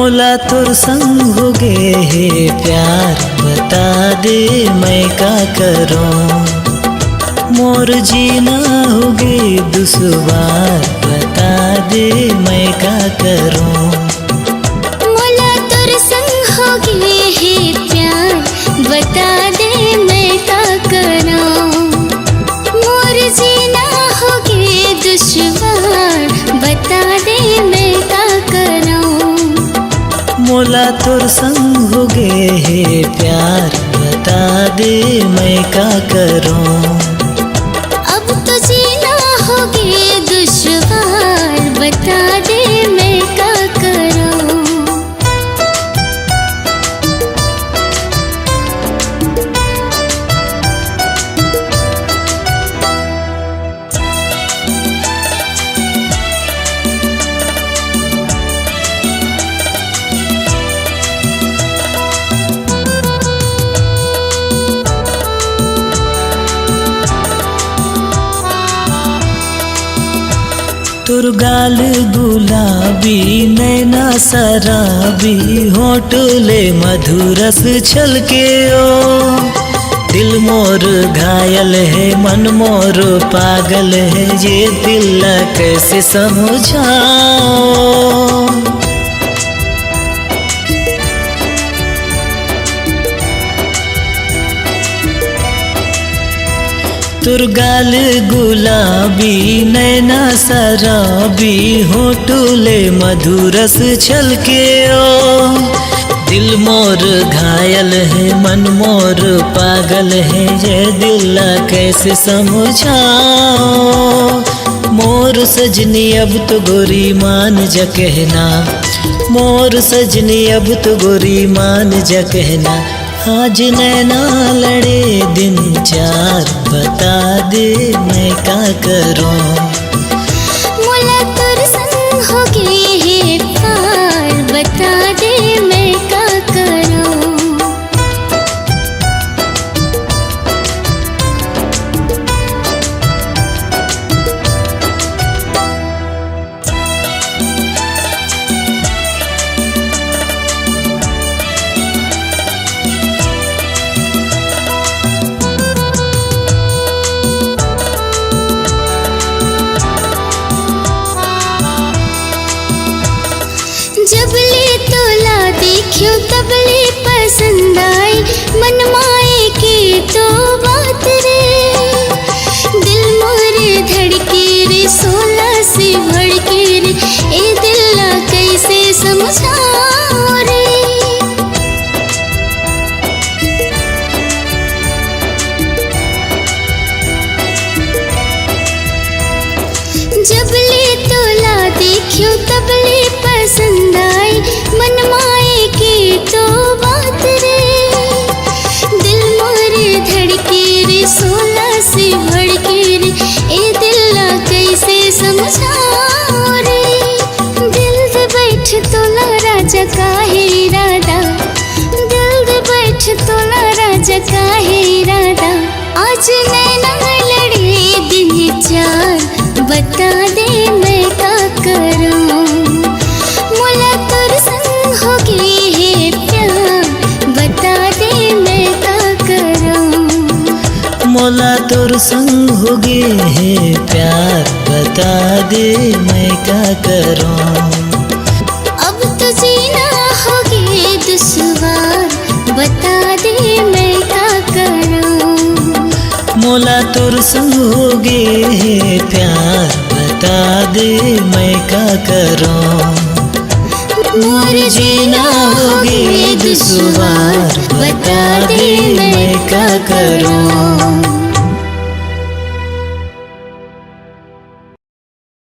मोला तोर संग हो गे हे प्यार, बता दे मैं का करूं। मोर जीना हो गे दुश्वार, बता दे मैं का करूं। मोला तोर संग हो गे हे प्यार, बता दे मैं का करूं। मोर जीना हो गे दुश्वार, बता दे मैं का करूं। मोला तोर संग हो गे हे प्यार, बता दे मैं का करूं। अब तो जीना हो गे दुश्वार, बता दे मैं का करूं। तोर गाल गुलाबी नैना शराबी, होठले मधुरस छलके ओ। दिल मोर घायल है, मन मोर पागल है, ये दिल कैसे समझाओ। तोर गाल गुलाबी नैना शराबी, होठले मधुरस छलके ओ। दिल मोर घायल है, मन मोर पागल है, ये दिल कैसे समझाओ। मोर सजनी अब तो गोरी मान जा कहना, मोर सजनी अब तो गोरी मान जा कहना। आज नैना लड़े दिन चार, बता दे मैं का करूं। मोला तोर संग हो गे हे प्यार, बता दे मैं का करूं। जबले तोला देखियो तबले पसंद आई, मन माए की तो बात रे। दिल मोर धड़के रे, सोला से भड़के रे, ए दिल कैसे समझाओ रे। जबले तोला देखियो तबले पसंद आई, मन माए की तो बात रे। दिल मोर धड़के रे, सोला से भड़के रे, ए दिल कैसे समझाओ रे। दिल दे बैठ तोला राजा काहे इरादा, दिल दे बैठ तोला राजा काहे इरादा। आज नैना लड़े दिन चार, बता दे मैं का करूं। मोला तोर संग हो गे हे प्यार, बता दे मैं का करूं। मोला तोर संग हो गे हे प्यार, बता दे मैं का करूं। अब तो जीना हो गे दुश्वार, बता दे मैं का करूं। मोला तोर संग हो गे हे प्यार, बता दे मैं का करूं। मोर जीना हो गे दुश्वार, बता दे मैं का करूं।